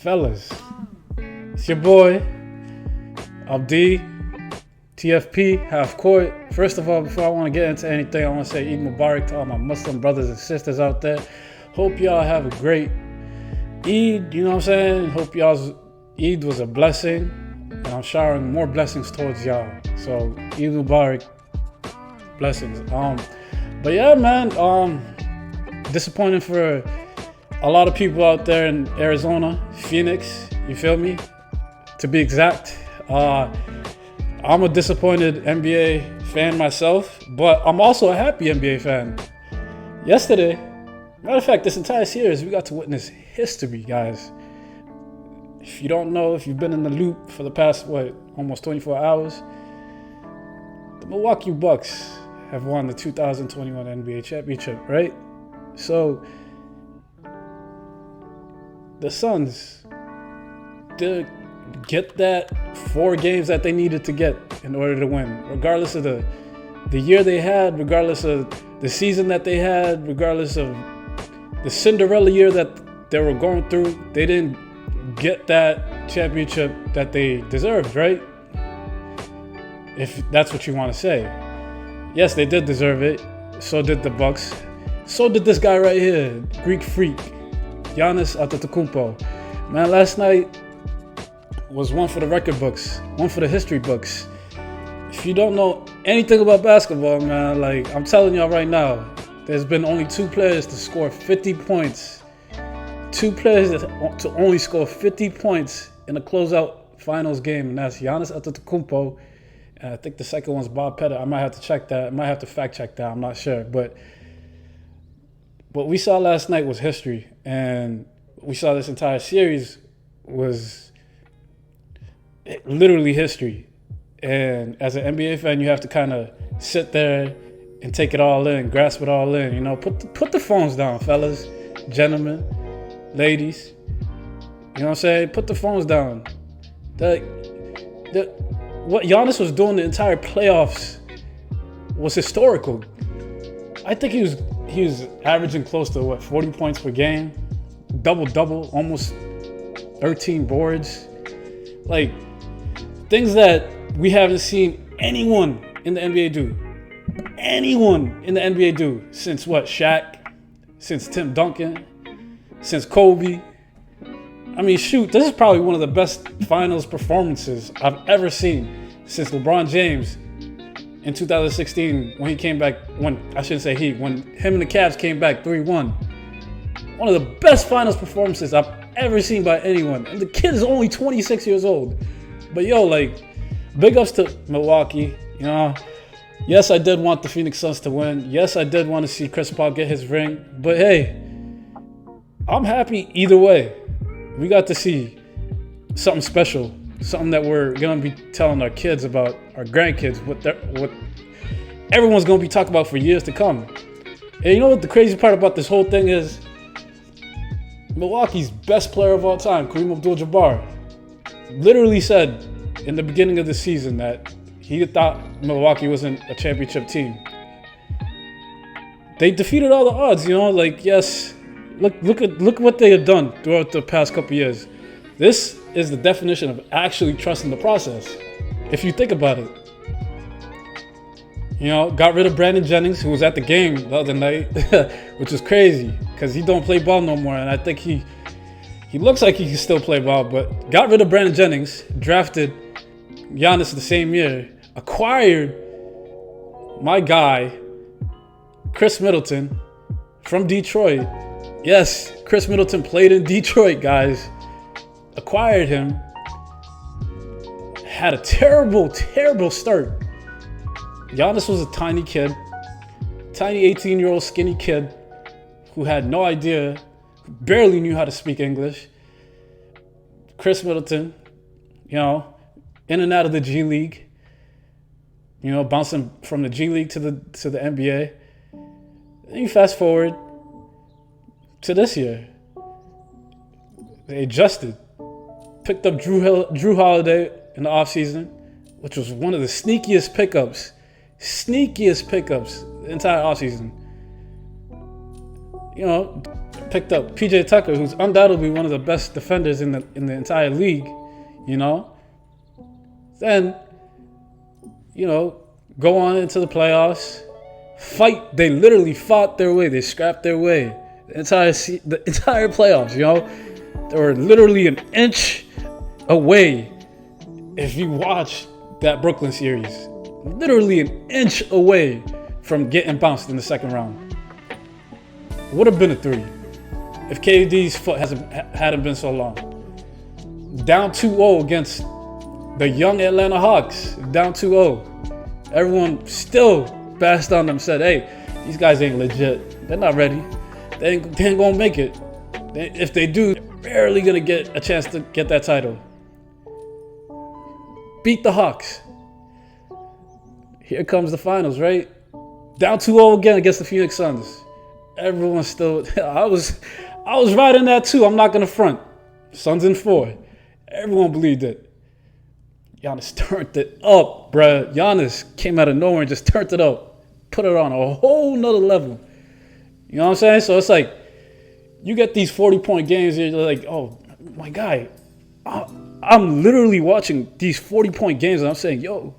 Fellas, it's your boy, Abdi, TFP, half court. First of all, before I want to get into anything, I want to say Eid Mubarak to all my Muslim brothers and sisters out there. Hope y'all have a great Eid, you know what I'm saying? Hope y'all's Eid was a blessing, and I'm showering more blessings towards y'all. So, Eid Mubarak, blessings. But yeah, man, disappointing for a lot of people out there in Arizona, Phoenix, you feel me? To be exact, I'm a disappointed NBA fan myself, but I'm also a happy NBA fan. Yesterday, matter of fact, this entire series, we got to witness history, guys. If you don't know, if you've been in the loop for the past, almost 24 hours, the Milwaukee Bucks have won the 2021 NBA championship, right? So, the Suns did get that 4 games that they needed to get in order to win, regardless of the year they had, regardless of the season that they had, regardless of the Cinderella year that they were going through. They didn't get that championship that they deserved, right? If that's what you want to say. Yes, they did deserve it. So did the Bucks. So did this guy right here, Greek freak, Giannis Antetokounmpo. Man, last night was one for the record books, one for the history books. If you don't know anything about basketball, man, like I'm telling y'all right now, there's been only 2 players to score 50 points. 2 players to only score 50 points in a closeout finals game, and that's Giannis Antetokounmpo. And I think the second one's Bob Pettit. I might have to check that. I might have to fact check that. I'm not sure. But what we saw last night was history. And we saw this entire series was literally history. And as an NBA fan, you have to kind of sit there and take it all in, grasp it all in. You know, put the phones down, fellas, gentlemen, ladies. You know what I'm saying? Put the phones down. What Giannis was doing the entire playoffs was historical. I think he was averaging close to 40 points per game, double, almost 13 boards, like things that we haven't seen anyone in the NBA do. Anyone in the NBA do since Shaq, since Tim Duncan, since Kobe. I mean, shoot, this is probably one of the best finals performances I've ever seen since LeBron James in 2016 when he came back, when him and the Cavs came back 3-1. One of the best finals performances I've ever seen by anyone. And the kid is only 26 years old. But big ups to Milwaukee, you know. Yes, I did want the Phoenix Suns to win. Yes, I did want to see Chris Paul get his ring. But hey, I'm happy either way. We got to see something special, something that we're gonna be telling our kids about, our grandkids, what everyone's gonna be talking about for years to come. And you know what the crazy part about this whole thing is? Milwaukee's best player of all time, Kareem Abdul-Jabbar, literally said in the beginning of the season that he thought Milwaukee wasn't a championship team. They defeated all the odds, you know. Like, yes. Look what they have done throughout the past couple years. This is the definition of actually trusting the process. If you think about it, you know, got rid of Brandon Jennings, who was at the game the other night, which is crazy because he don't play ball no more, and I think he looks like he can still play ball, but got rid of Brandon Jennings, drafted Giannis the same year, acquired my guy Chris Middleton from Detroit. Yes, Chris Middleton played in Detroit, guys. Acquired him. Had a terrible start. Giannis was a tiny kid. Tiny 18-year-old skinny kid who had no idea, barely knew how to speak English. Chris Middleton, you know, in and out of the G League. You know, bouncing from the G League to the NBA. Then you fast forward to this year. They adjusted. Picked up Drew Holiday in the offseason, which was one of the sneakiest pickups the entire offseason. You know, picked up PJ Tucker, who's undoubtedly one of the best defenders in the entire league, you know, then, you know, go on into the playoffs, fight. They literally fought their way. They scrapped their way. The entire playoffs, you know. They were literally an inch away. If you watch that Brooklyn series, literally an inch away from getting bounced in the second round. It would have been a 3 if KD's foot hadn't been so long. Down 2-0 against the young Atlanta Hawks. Down 2-0. Everyone still bashed on them, said, hey, these guys ain't legit. They're not ready. They ain't gonna make it. If they do, they're barely gonna get a chance to get that title. Beat the Hawks. Here comes the finals, right? Down 2-0 again against the Phoenix Suns. Everyone's still, I was riding that too. I'm not gonna front. Suns in 4. Everyone believed it. Giannis turned it up, bruh. Giannis came out of nowhere and just turned it up. Put it on a whole nother level. You know what I'm saying? So it's like, you get these 40-point games, you're like, oh, my guy, I'm literally watching these 40-point games and I'm saying, yo,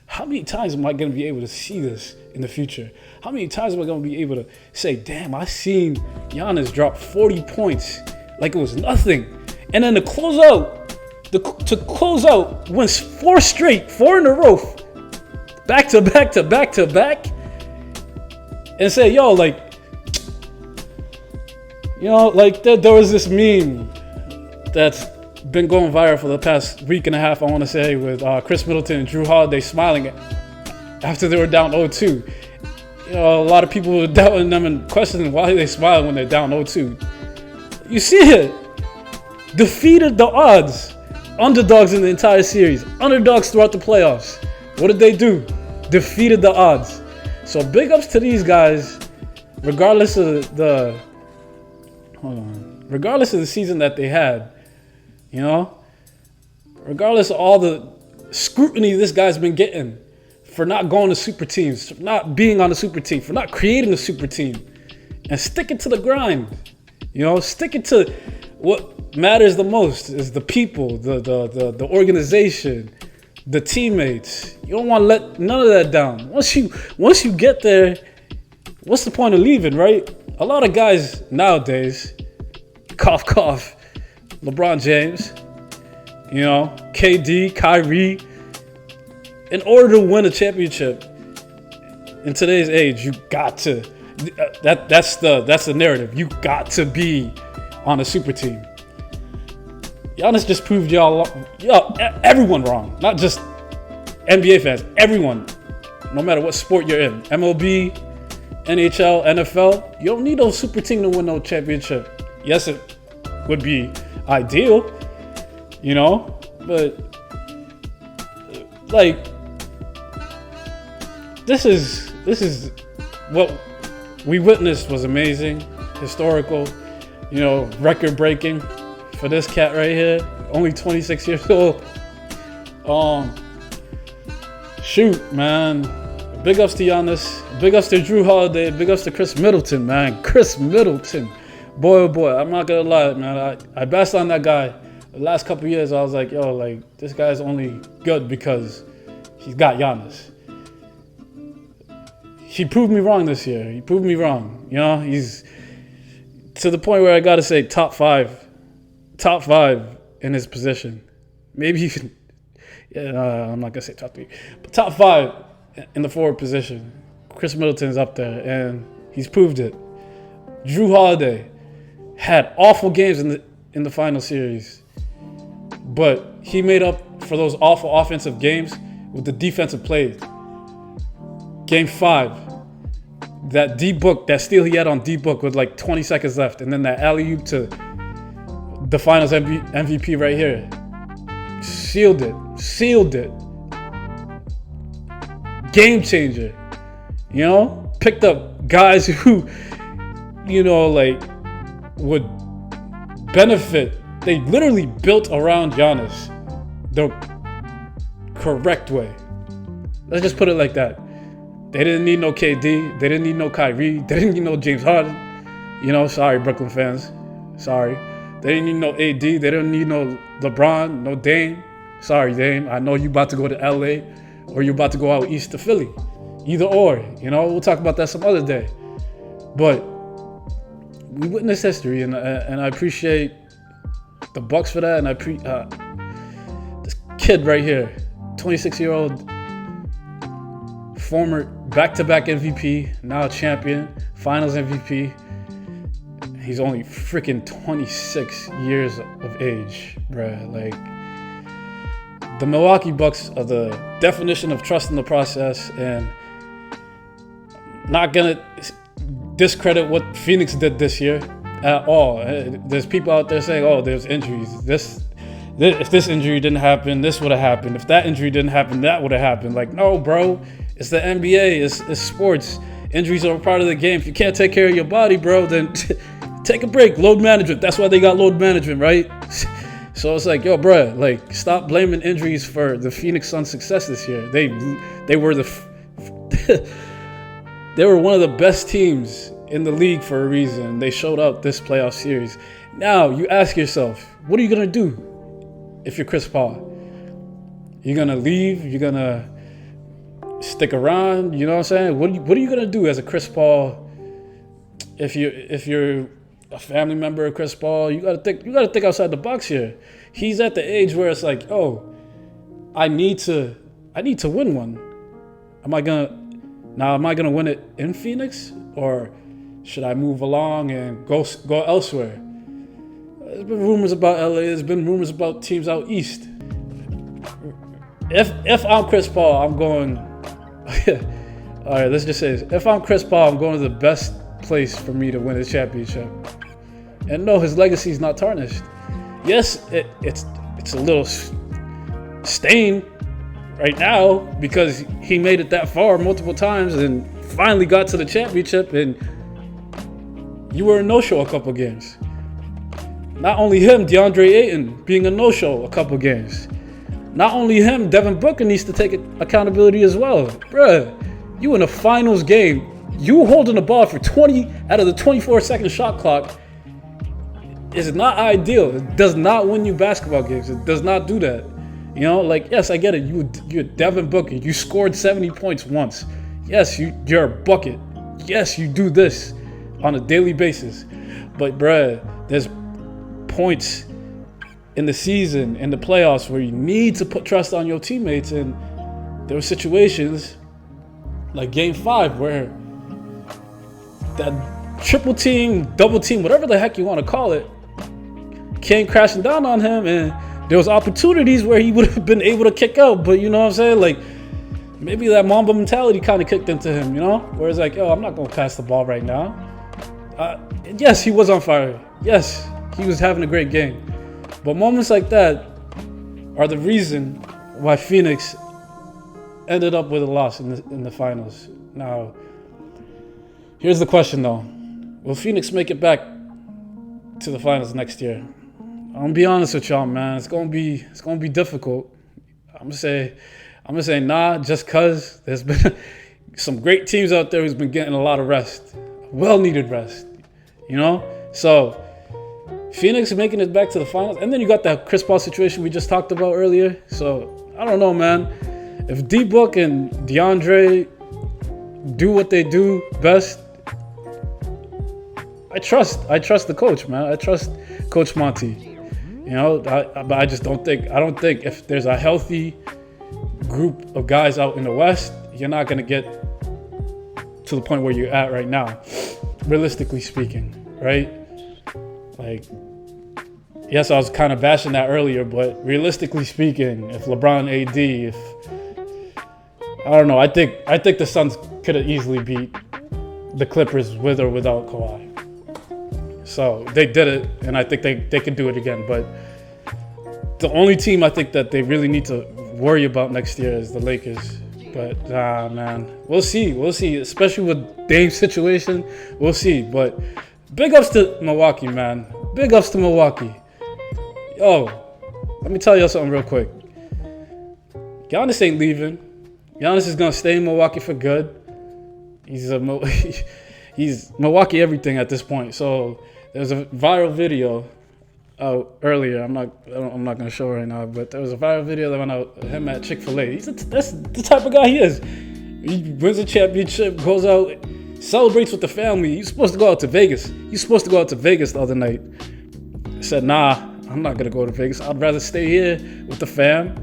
how many times am I going to be able to see this in the future? How many times am I going to be able to say, damn, I seen Giannis drop 40 points like it was nothing. And then to close out, wins 4 straight, 4 in a row, back to back to back to back, and say, yo, like, you know, like there was this meme that's been going viral for the past week and a half, I want to say, with Chris Middleton and Drew Holiday smiling after they were down 0-2. You know, a lot of people were doubting them and questioning why they smile when they're down 0-2. You see it. Defeated the odds. Underdogs in the entire series. Underdogs throughout the playoffs. What did they do? Defeated the odds. So big ups to these guys, regardless of the season that they had, you know, regardless of all the scrutiny this guy's been getting for not going to super teams, for not being on a super team, for not creating a super team, and sticking to the grind, you know, sticking to what matters the most is the people, the organization, the teammates. You don't want to let none of that down. Once you get there, what's the point of leaving, right? A lot of guys nowadays, cough, cough, LeBron James, you know, KD, Kyrie, in order to win a championship in today's age, you got to, that's the narrative. You got to be on a super team. Giannis just proved everyone wrong. Not just NBA fans, everyone, no matter what sport you're in, MLB, NHL, NFL, you don't need no super team to win no championship. Yes, it would be ideal, you know, but like this is what we witnessed was amazing, historical, you know, record breaking for this cat right here, only 26 years old. Shoot, man. Big ups to Giannis. Big ups to Drew Holiday. Big ups to Chris Middleton, man. Chris Middleton. Boy, oh boy, I'm not going to lie, man. I bashed on that guy. The last couple years, I was like, yo, like, this guy's only good because he's got Giannis. He proved me wrong this year. He proved me wrong. You know, he's to the point where I got to say top five in his position. Maybe even, I'm not going to say top 3, but top 5 in the forward position. Chris Middleton's up there, and he's proved it. Drew Holiday had awful games in the final series, but he made up for those awful offensive games with the defensive plays. Game 5, that D-Book, that steal he had on D-Book with like 20 seconds left, and then that alley-oop to the finals MVP right here. Sealed it. Game changer. You know? Picked up guys who, you know, like, would benefit. They literally built around Giannis the correct way. Let's just put it like that. They didn't need no KD. They didn't need no Kyrie. They didn't need no James Harden. You know, sorry, Brooklyn fans. Sorry. They didn't need no AD. They didn't need no LeBron, no Dame. Sorry, Dame. I know you about to go to LA or you about to go out east to Philly. Either or. You know, we'll talk about that some other day. But we witnessed history, and I appreciate the Bucks for that. And this kid right here, 26-year-old, former back-to-back MVP, now champion, Finals MVP. He's only freaking 26 years of age, bruh. Like, the Milwaukee Bucks are the definition of trusting the process, and not gonna discredit what Phoenix did this year at all. There's people out there saying, "Oh, there's injuries. If this injury didn't happen, this would have happened. If that injury didn't happen, that would have happened." Like, no, bro. It's the NBA. It's sports. Injuries are a part of the game. If you can't take care of your body, bro, then take a break. Load management. That's why they got load management, right? So it's like, yo, bro, like, stop blaming injuries for the Phoenix Suns' success this year. They were they were one of the best teams in the league for a reason. They showed up this playoff series. Now you ask yourself, what are you gonna do if you're Chris Paul? You're gonna leave? You're gonna stick around? You know what I'm saying? What are you gonna do as a Chris Paul? If you're a family member of Chris Paul, you gotta think outside the box here. He's at the age where it's like, oh, I need to win one. Am I gonna win it in Phoenix, or should I move along and go elsewhere? There's been rumors about LA. There's been rumors about teams out east. If I'm Chris Paul, I'm going. All right, let's just say this. If I'm Chris Paul, I'm going to the best place for me to win a championship. And no, his legacy is not tarnished. Yes, it's a little stained right now because he made it that far multiple times and finally got to the championship, and you were a no-show a couple games. Not only him, DeAndre Ayton being a no-show a couple games. Not only him, Devin Booker needs to take accountability as well. Bruh, you in a finals game, you holding the ball for 20 out of the 24-second shot clock is not ideal. It does not win you basketball games. It does not do that. You know, like, yes, I get it. You're Devin Booker. You scored 70 points once. Yes, you're a bucket. Yes, you do this on a daily basis. But, bruh, there's points in the season, in the playoffs, where you need to put trust on your teammates. And there were situations like Game 5 where that triple team, double team, whatever the heck you want to call it, came crashing down on him, and there was opportunities where he would have been able to kick out, but you know what I'm saying? Like, maybe that Mamba mentality kind of kicked into him, you know? Where it's like, yo, I'm not going to pass the ball right now. Yes, he was on fire. Yes, he was having a great game. But moments like that are the reason why Phoenix ended up with a loss in the finals. Now, here's the question, though. Will Phoenix make it back to the finals next year? I'm gonna be honest with y'all, man. It's gonna be difficult. I'm gonna say nah, just cause there's been some great teams out there who's been getting a lot of rest, well-needed rest. You know, so Phoenix making it back to the finals, and then you got that Chris Paul situation we just talked about earlier. So I don't know, man. If D-Book and DeAndre do what they do best, I trust the coach, man. I trust Coach Monty. You know, but I don't think if there's a healthy group of guys out in the West, you're not going to get to the point where you're at right now, realistically speaking, right? Like, yes, I was kind of bashing that earlier, but realistically speaking, if LeBron, AD, I don't know, I think the Suns could have easily beat the Clippers with or without Kawhi. So they did it, and I think they could do it again. But the only team I think that they really need to worry about next year is the Lakers. But, man, we'll see. Especially with Dame's situation, we'll see. But big ups to Milwaukee, man. Big ups to Milwaukee. Yo, let me tell y'all something real quick. Giannis ain't leaving. Giannis is going to stay in Milwaukee for good. he's Milwaukee everything at this point. So there's a viral video out earlier. I'm not gonna show it right now, but there was a viral video that went out of him at Chick-fil-A. That's the type of guy he is. He wins a championship, goes out, celebrates with the family. You're supposed to go out to Vegas. You're supposed to go out to Vegas the other night. I said, nah, I'm not gonna go to Vegas. I'd rather stay here with the fam.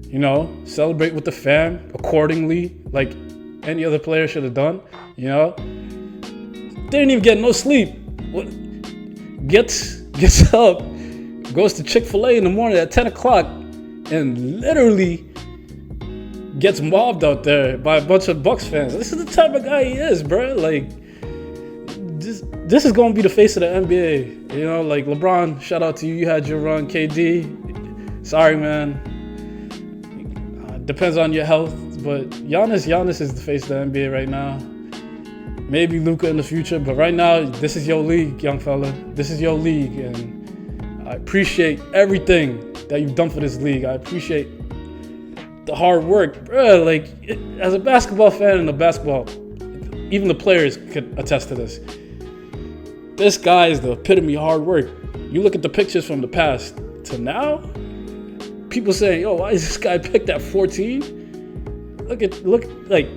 You know, celebrate with the fam accordingly, like any other player should have done. You know, didn't even get no sleep. Gets up, goes to Chick-fil-A in the morning at 10 o'clock, and literally gets mobbed out there by a bunch of Bucks fans. This is the type of guy he is, bro. Like, this is gonna be the face of the NBA. You know, like LeBron, shout out to you. You had your run, KD. Sorry, man. Depends on your health, but Giannis is the face of the NBA right now. Maybe Luka in the future, but right now, this is your league, young fella. This is your league, and I appreciate everything that you've done for this league. I appreciate the hard work, bro. Like, as a basketball fan and even the players could attest to this. This guy is the epitome of hard work. You look at the pictures from the past to now, people saying, yo, why is this guy picked at 14? Look, like,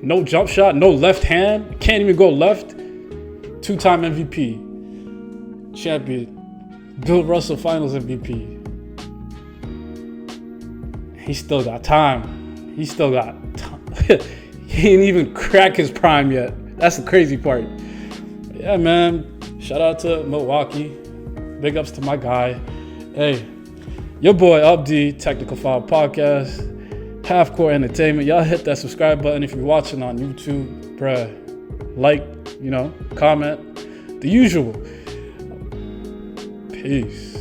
no jump shot, no left hand, can't even go left. 2-time MVP, champion, Bill Russell Finals MVP. He still got time. He ain't even crack his prime yet. That's the crazy part. Yeah, man. Shout out to Milwaukee. Big ups to my guy. Hey, your boy Abdi, Technical Foul Podcast. Half Court Entertainment. Y'all hit that subscribe button if you're watching on YouTube, bruh. Like, comment, the usual. Peace.